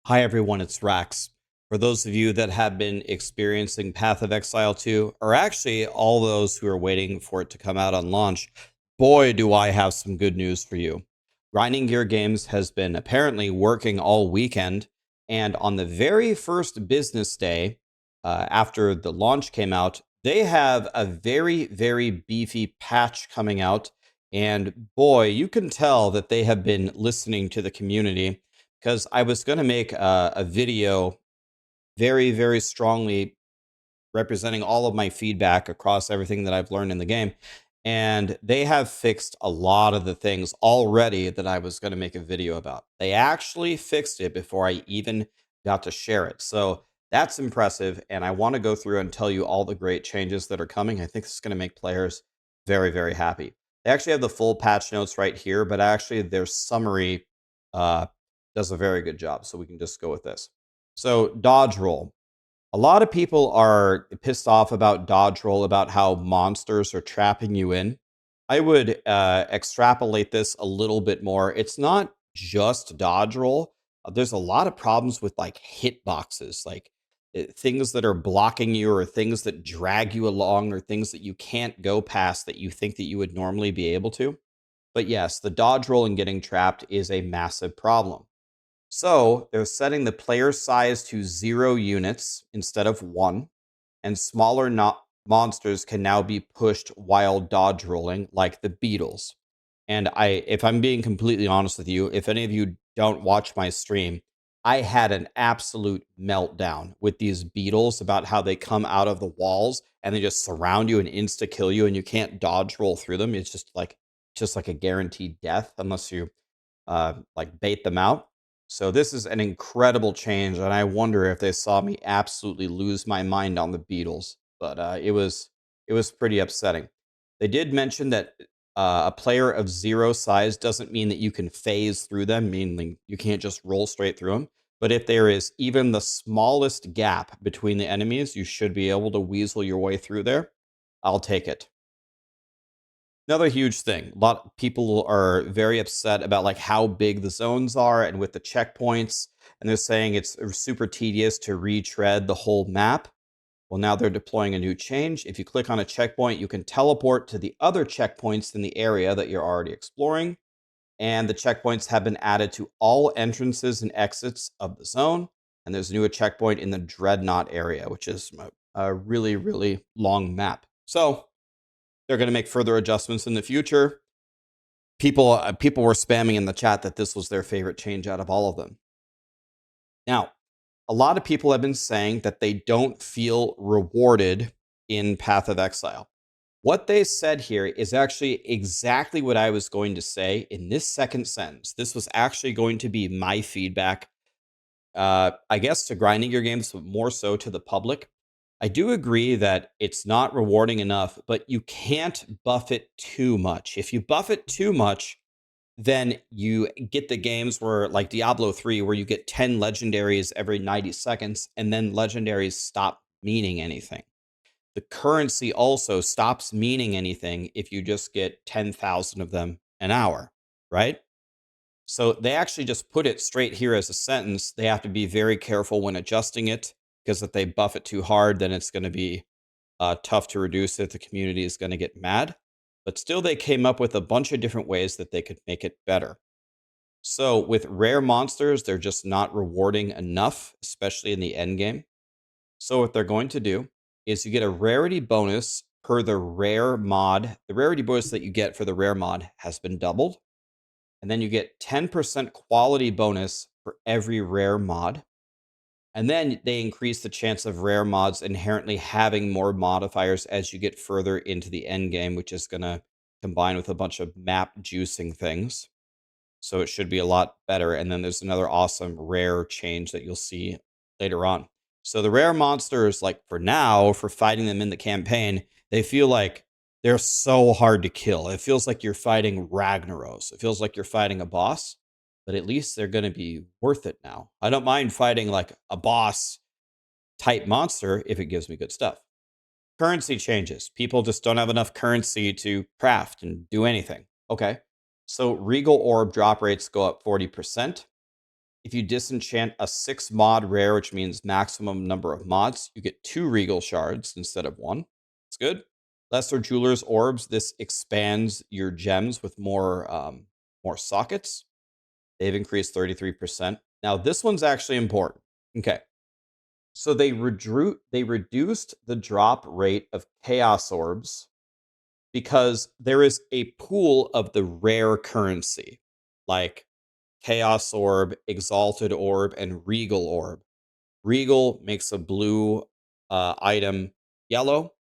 Hi everyone, it's Rax. For those of you that have been experiencing Path of Exile 2, or actually all those who are waiting for it to come out on launch, boy do I have some good news for you. Grinding Gear Games has been apparently working all weekend, and on the very first business day, after the launch came out, they have a very, very beefy patch coming out, and boy, you can tell that they have been listening to the community because I was going to make a video very, very strongly representing all of my feedback across everything that I've learned in the game. And they have fixed a lot of the things already that I was going to make a video about. They actually fixed it before I even got to share it. So that's impressive. And I want to go through and tell you all the great changes that are coming. I think this is going to make players very, very happy. They actually have the full patch notes right here, but actually their summary uh, does a very good job. So we can just go with this. So dodge roll. A lot of people are pissed off about dodge roll, about how monsters are trapping you in. I would extrapolate this a little bit more. It's not just dodge roll. There's a lot of problems with like hitboxes, like things that are blocking you or things that drag you along or things that you can't go past that you think that you would normally be able to. But yes, the dodge roll and getting trapped is a massive problem. So they're setting the player size to 0 units instead of 1, and smaller monsters can now be pushed while dodge rolling, like the beetles. And if I'm being completely honest with you, if any of you don't watch my stream, I had an absolute meltdown with these beetles about how they come out of the walls and they just surround you and insta kill you, and you can't dodge roll through them. It's just like a guaranteed death unless you like bait them out. So this is an incredible change, and I wonder if they saw me absolutely lose my mind on the Beatles. But it was pretty upsetting. They did mention that a player of 0 size doesn't mean that you can phase through them, meaning you can't just roll straight through them. But if there is even the smallest gap between the enemies, you should be able to weasel your way through there. I'll take it. Another huge thing. A lot of people are very upset about like how big the zones are and with the checkpoints, and they're saying it's super tedious to retread the whole map. Well, now they're deploying a new change. If you click on a checkpoint, you can teleport to the other checkpoints in the area that you're already exploring. And the checkpoints have been added to all entrances and exits of the zone. And there's a new checkpoint in the Dreadnought area, which is a really, really long map. So they're going to make further adjustments in the future. People were spamming in the chat that this was their favorite change out of all of them. Now, a lot of people have been saying that they don't feel rewarded in Path of Exile. What they said here is actually exactly what I was going to say in this second sentence. This was actually going to be my feedback, I guess, to Grinding Gear Games, but more so to the public. I do agree that it's not rewarding enough, but you can't buff it too much. If you buff it too much, then you get the games where, like Diablo 3, where you get 10 legendaries every 90 seconds, and then legendaries stop meaning anything. The currency also stops meaning anything if you just get 10,000 of them an hour, right? So they actually just put it straight here as a sentence. They have to be very careful when adjusting it, because if they buff it too hard, then it's going to be tough to reduce it. The community is going to get mad. But still, they came up with a bunch of different ways that they could make it better. So with rare monsters, they're just not rewarding enough, especially in the end game. So what they're going to do is you get a rarity bonus per the rare mod. The rarity bonus that you get for the rare mod has been doubled. And then you get 10% quality bonus for every rare mod. And then they increase the chance of rare mods inherently having more modifiers as you get further into the end game, which is going to combine with a bunch of map juicing things. So it should be a lot better. And then there's another awesome rare change that you'll see later on. So the rare monsters, like for now, for fighting them in the campaign, they feel like they're so hard to kill. It feels like you're fighting Ragnaros. It feels like you're fighting a boss, but at least they're going to be worth it now. I don't mind fighting like a boss type monster if it gives me good stuff. Currency changes. People just don't have enough currency to craft and do anything. Okay. So Regal Orb drop rates go up 40%. If you disenchant a 6 mod rare, which means maximum number of mods, you get 2 regal shards instead of 1. It's good. Lesser Jeweler's Orbs. This expands your gems with more sockets. They've increased 33%. Now, this one's actually important. Okay. So they reduced the drop rate of Chaos Orbs because there is a pool of the rare currency, like Chaos Orb, Exalted Orb, and Regal Orb. Regal makes a blue item yellow,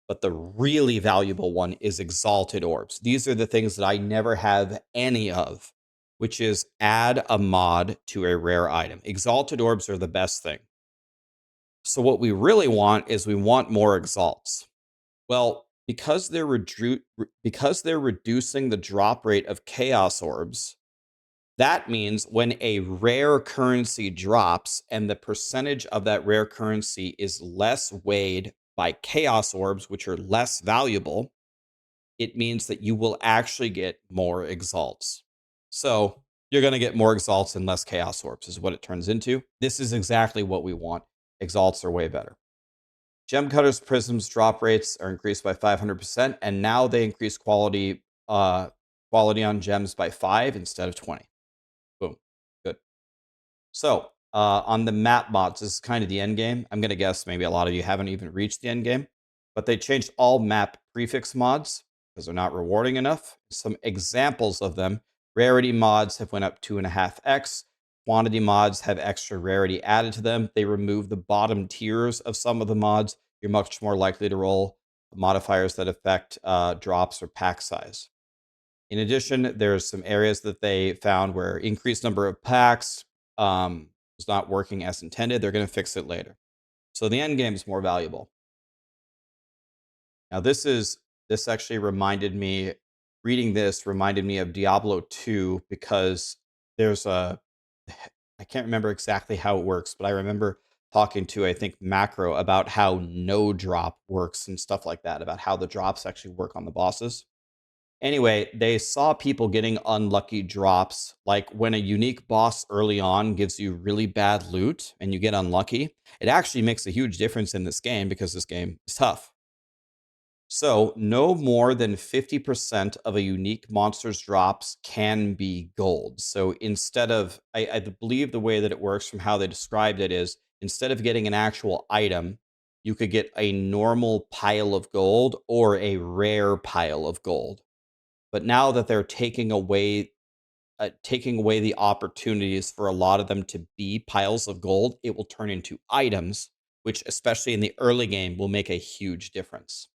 but the really valuable one is Exalted Orbs. These are the things that I never have any of, which is add a mod to a rare item. Exalted Orbs are the best thing. So what we really want is we want more Exalts. Well, because they're reducing the drop rate of Chaos Orbs, that means when a rare currency drops and the percentage of that rare currency is less weighed by Chaos Orbs, which are less valuable, it means that you will actually get more Exalts. So you're going to get more Exalts and less Chaos Orbs is what it turns into. This is exactly what we want. Exalts are way better. Gem Cutters Prisms drop rates are increased by 500%, and now they increase quality on gems by 5 instead of 20. Boom. Good. So on the map mods, this is kind of the end game. I'm going to guess maybe a lot of you haven't even reached the end game, but they changed all map prefix mods because they're not rewarding enough. Some examples of them: rarity mods have went up 2.5x. Quantity mods have extra rarity added to them. They remove the bottom tiers of some of the mods. You're much more likely to roll modifiers that affect drops or pack size. In addition, there's some areas that they found where increased number of packs was not working as intended. They're going to fix it later. So the end game is more valuable. Now this actually reminded me, reading this reminded me of Diablo 2 because there's I can't remember exactly how it works, but I remember talking to, I think, Maxroll about how no drop works and stuff like that, about how the drops actually work on the bosses. Anyway, they saw people getting unlucky drops, like when a unique boss early on gives you really bad loot and you get unlucky. It actually makes a huge difference in this game because this game is tough. So no more than 50% of a unique monster's drops can be gold. So instead of, I believe the way that it works from how they described it is, instead of getting an actual item, you could get a normal pile of gold or a rare pile of gold. But now that they're taking away the opportunities for a lot of them to be piles of gold, it will turn into items, which especially in the early game will make a huge difference.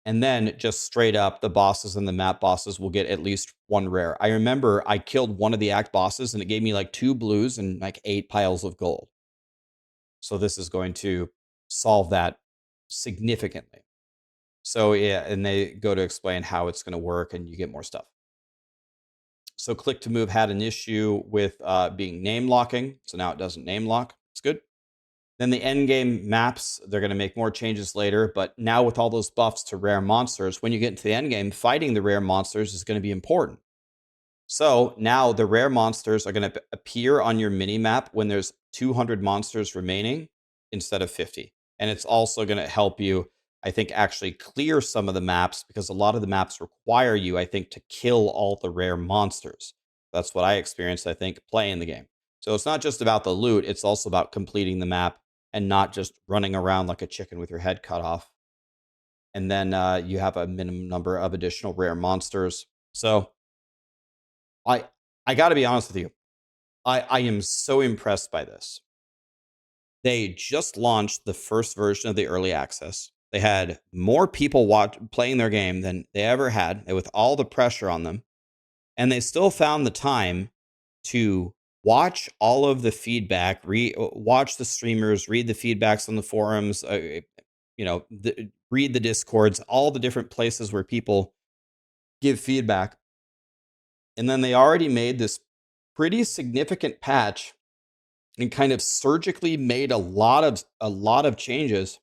And then just straight up, the bosses and the map bosses will get at least one rare. I remember I killed one of the act bosses and it gave me like 2 blues and like 8 piles of gold. So this is going to solve that significantly. So yeah, and they go to explain how it's going to work and you get more stuff. So Click to Move had an issue with being name locking. So now it doesn't name lock. It's good. Then the end game maps, they're going to make more changes later. But now with all those buffs to rare monsters, when you get into the end game, fighting the rare monsters is going to be important. So now the rare monsters are going to appear on your mini map when there's 200 monsters remaining instead of 50. And it's also going to help you, I think, actually clear some of the maps because a lot of the maps require you, I think, to kill all the rare monsters. That's what I experienced, I think, playing the game. So it's not just about the loot, it's also about completing the map and not just running around like a chicken with your head cut off. And then you have a minimum number of additional rare monsters. So I got to be honest with you. I am so impressed by this. They just launched the first version of the early access. They had more people playing their game than they ever had, with all the pressure on them. And they still found the time to watch all of the feedback, watch the streamers, read the feedbacks on the forums, read the discords, all the different places where people give feedback. And then they already made this pretty significant patch and kind of surgically made a lot of changes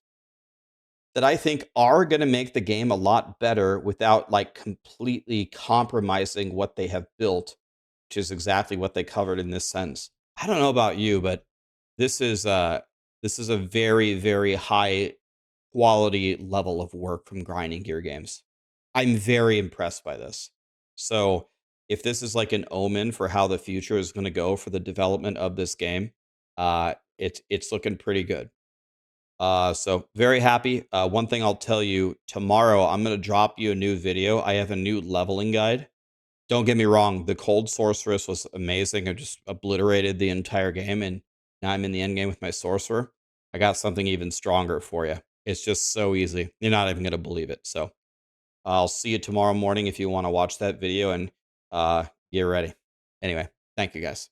that I think are going to make the game a lot better without like completely compromising what they have built, which is exactly what they covered in this sentence. I don't know about you, but this is a very, very high quality level of work from grinding gear games. I'm very impressed by this. So if this is like an omen for how the future is going to go for the development of this game, it's looking pretty good. So very happy. One thing I'll tell you, tomorrow I'm going to drop you a new video. I have a new leveling guide. Don't get me wrong, the cold sorceress was amazing. I just obliterated the entire game, and now I'm in the end game with my sorcerer. I got something even stronger for you. It's just so easy. You're not even gonna believe it. So I'll see you tomorrow morning if you want to watch that video and get ready. Anyway, thank you guys.